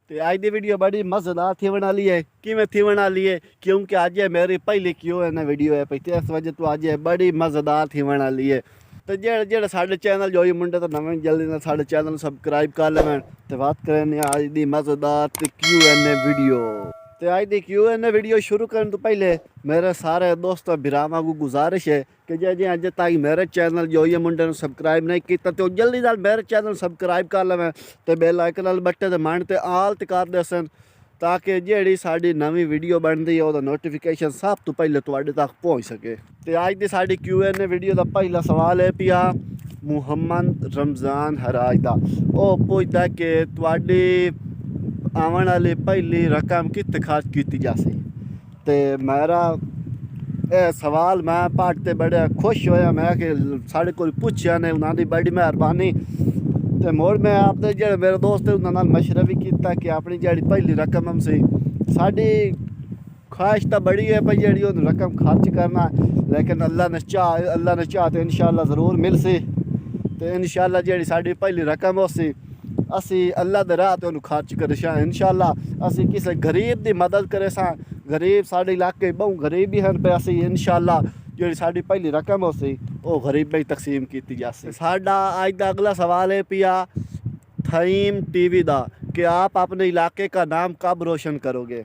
ਤੇ ਅੱਜ ਦੀ ਵੀਡੀਓ ਬੜੀ ਮਜ਼ੇਦਾਰ ਥੀ ਵਾਲੀ ਹੈ। ਕਿਵੇਂ ਥੀ ਵਾਲੀ ਹੈ? ਕਿਉਂਕਿ ਅੱਜ ਇਹ ਮੇਰੀ ਪਹਿਲੀ Q&A ਵੀਡੀਓ ਹੈ ਪਈ ਤੇ ਇਸ ਵਜ੍ਹਾ ਤੋਂ ਅੱਜ ਇਹ ਬੜੀ ਮਜ਼ੇਦਾਰ ਥੀ ਵਾਲੀ ਹੈ। ਤੇ ਜਿਹੜੇ ਸਾਡੇ ਚੈਨਲ ਜੋ ਮੁੰਡੇ ਤਾਂ ਨਵੇਂ ਜਲਦੀ ਨਾਲ ਸਾਡੇ ਚੈਨਲ ਨੂੰ ਸਬਸਕ੍ਰਾਈਬ ਕਰ ਲੈਣ ਤੇ ਬਾਤ ਕਰਨੇ ਅੱਜ ਦੀ ਮਜ਼ੇਦਾਰ ਤੇ Q&A ਵੀਡੀਓ। ਤੇ ਅੱਜ ਦੀ Q&A ਵੀਡੀਓ ਸ਼ੁਰੂ ਕਰਨ ਤੋਂ ਪਹਿਲੇ ਮੇਰੇ ਸਾਰੇ ਦੋਸਤਾਂ ਭਰਾਵਾਂ ਨੂੰ ਗੁਜ਼ਾਰਿਸ਼ ਹੈ کہ جی اج تک میرے چینل جو یہ منڈے سبسکرائب نہیں کیتا تو جلدی نال میرے چینل سبسکرائب کر لو تے بیل آئکن نال بٹے تے مائنڈ تے آل تے کر دے سن تاکہ جیڑی ساڈی نویں ویڈیو بندی ہے او دا نوٹیفیکیشن سب تو پہلے تواڈے تک پہنچ سکے۔ تے اج دی ساڈی Q&A ویڈیو دا پہلا سوال ہے پیا محمد رمضان حراج دا۔ او پوچھدا کہ تواڈی آون والی پہلی رقم کتے خرچ کیتی جاسی؟ تے میرا سوال میں پڑھتے بڑے خوش ہویا، میں کہ ساڑے کو پوچھیا نے انہاں دی بڑی مہربانی۔ تے موڑ میں آپ دے جڑے میرے دوست انہاں نال مشورہ بھی کیتا کہ اپنی جڑی پہلی رقم ہم سی ساڈی خواہش تا بڑی ہے پئی جڑی او رقم خرچ کرنا، لیکن اللہ نے چاہ تے انشاءاللہ ضرور مل سی۔ تے انشاءاللہ جڑی ساڈی پہلی رقم ہو سی اسی اللہ دے راہ تے انہوں خرچ کرے ساں انشاءاللہ۔ اسی کسے غریب دی مدد کرے ساں، غریب ساڈے علاقے بہت غریب ہی ہیں پہ اسی انشاءاللہ جڑی ساڈی پہلی رقم ہو سی وہ غریب ہی تقسیم کیتی جاسی۔ ساڈا اج دا اگلا سوال ہے پیا تھیم ٹی وی دا کہ آپ اپنے علاقے کا نام کب روشن کرو گے؟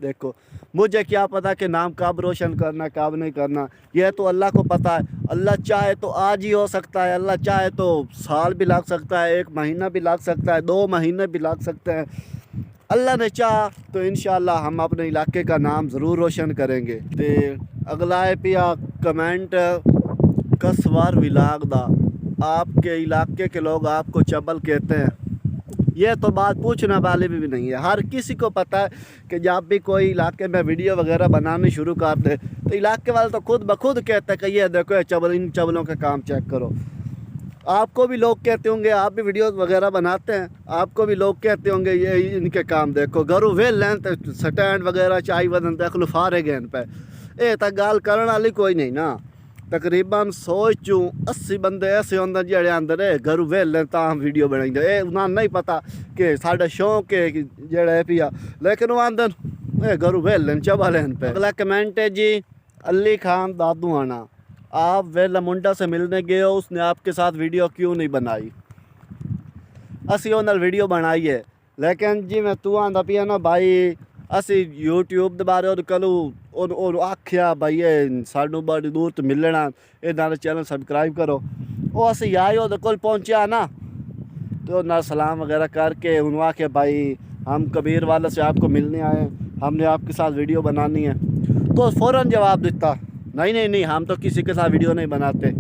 دیکھو مجھے کیا پتا کہ نام کب روشن کرنا کب نہیں کرنا، یہ تو اللہ کو پتہ ہے۔ اللہ چاہے تو آج ہی ہو سکتا ہے، اللہ چاہے تو سال بھی لگ سکتا ہے، 1 مہینہ بھی لگ سکتا ہے، 2 مہینے بھی لگ سکتے ہیں۔ اللہ نے چاہا تو انشاءاللہ ہم اپنے علاقے کا نام ضرور روشن کریں گے۔ تے اگلا ہے پیا کمنٹ کسوار ولاگ دا، آپ کے علاقے کے لوگ آپ کو چبل کہتے ہیں۔ یہ تو بات پوچھنے والی بھی نہیں ہے، ہر کسی کو پتہ ہے کہ جب بھی کوئی علاقے میں ویڈیو وغیرہ بنانی شروع کر دے تو علاقے والے تو خود بخود کہتے ہیں کہ یہ دیکھو یہ چبل، ان چبلوں کا کام چیک کرو۔ آپ کو بھی لوگ کہتے ہوں گے، آپ بھی ویڈیوز وغیرہ بناتے ہیں، آپ کو بھی لوگ کہتے ہوں گے یہ ان کے کام دیکھو گھروں ویل لین تے سٹینڈ وغیرہ چاہی ودن تے اخلو فارے گئے پہ اے تا گال کرن والی کوئی نہیں نا۔ تقریباً 180 بندے ایسے ہوندے جڑے اندر گھروں ویل لین تا ہم ویڈیو بنائیں دے، اے انہاں نہیں پتہ کہ ساڈا شوق ہے جڑا ہے پیا، لیکن وہ اندر اے گھروں ویل لین چبا لین پہ۔ اگلا کمنٹ ہے جی علی خان دادو آنا، آپ ویلا منڈا سے ملنے گئے ہو، اس نے آپ کے ساتھ ویڈیو کیوں نہیں بنائی؟ اسی انہوں ویڈیو بنائی ہے، لیکن جی میں تو آندا پیا نا بھائی اسی یوٹیوب دے بارے اور کلو آکھیا بھائی سانوں بڑی دور تو ملنا انہاں چینل سبسکرائب کرو، وہ اسی آئے وہ کول پہنچیا نا تو انہاں سلام وغیرہ کر کے انہوں آکھیا بھائی ہم کبیر والا سے آپ کو ملنے آئے ہیں، ہم نے آپ کے ساتھ ویڈیو بنانی ہے، تو فوراً جواب دیتا نہیں ہم تو کسی کے ساتھ ویڈیو نہیں بناتے۔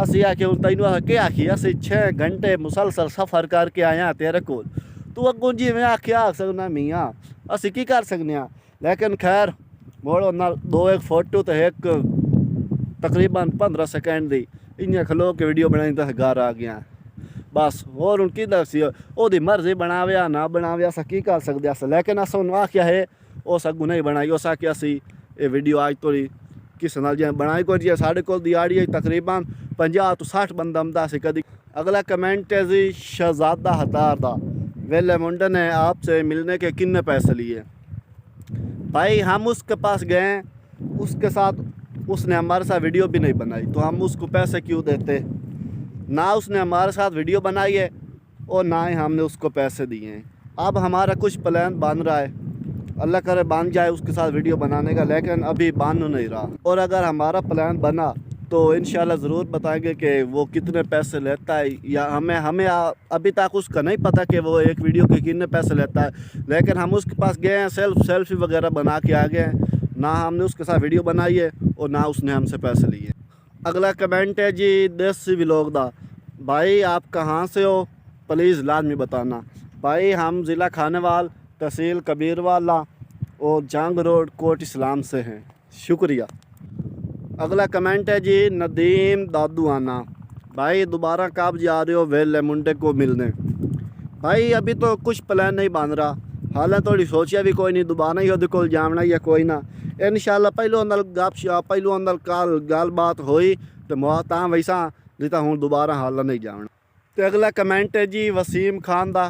اسی آ کے تینوں کیا آخی اسی 6 گھنٹے مسلسل سفر کر کے آیا تیرے کول، تو اگوں جی میں آخیا آ سکنا میاں اسی کی کر سکنے ہیں، لیکن خیر موڑو نہ 2 فوٹو تو ایک تقریباً 15 سیکنڈ دی انہیں کھلو کے ویڈیو بنائی تو گھر آ گیا بس، اور ان کی دسی وہ دی مرضی بناویا نہ بناویا اسا کی کر سکتے ہیں، لیکن اسا انہوں آخیا ہے اس اگوں نہیں بنائی، اس آخیا اسی یہ ویڈیو آج تو کس نال جی بنائی کو جی ساڑھے کو دیاڑی ہے تقریباً 50 تو 60 بندہ امدہ سے کدی۔ اگلا کمنٹ ہے جی شہزادہ ہتار دا، ویلے منڈے نے آپ سے ملنے کے کتنے پیسے لیے؟ بھائی ہم اس کے پاس گئے، اس کے ساتھ اس نے ہمارے ساتھ ویڈیو بھی نہیں بنائی تو ہم اس کو پیسے کیوں دیتے؟ نہ اس نے ہمارے ساتھ ویڈیو بنائی ہے اور نہ ہی ہم نے اس کو پیسے دیے ہیں۔ اب ہمارا کچھ پلان بن رہا ہے، اللہ کرے بن جائے اس کے ساتھ ویڈیو بنانے کا، لیکن ابھی بن نہیں رہا، اور اگر ہمارا پلان بنا تو انشاءاللہ ضرور بتائیں گے کہ وہ کتنے پیسے لیتا ہے، یا ہمیں ابھی تک اس کا نہیں پتہ کہ وہ ایک ویڈیو کے کتنے پیسے لیتا ہے، لیکن ہم اس کے پاس گئے ہیں سیلفی وغیرہ بنا کے آ گئے ہیں، نہ ہم نے اس کے ساتھ ویڈیو بنائی ہے اور نہ اس نے ہم سے پیسے لیے۔ اگلا کمنٹ ہے جی دیسی ولاگ دا، بھائی آپ کہاں سے ہو پلیز لازمی بتانا؟ بھائی ہم ضلع کھانیوال تحصیل کبیر والا اور جنگ روڈ کوٹ اسلام سے ہیں، شکریہ۔ اگلا کمنٹ ہے جی ندیم دادو آنا، بھائی دوبارہ کب جا رہے ہو ویلے منڈے کو ملنے؟ بھائی ابھی تو کچھ پلان نہیں بن رہا، حالیں تھوڑی سوچیا بھی کوئی نہیں، دوبارہ ہی وہ کول جانا یا کوئی نہ، انشاءاللہ پہلو اندر گپ شپ پہلو اندر گل بات ہوئی تو ویسا نہیں تو ہوں دوبارہ حال نہیں جانا۔ تو اگلا کمنٹ ہے جی وسیم خان دا،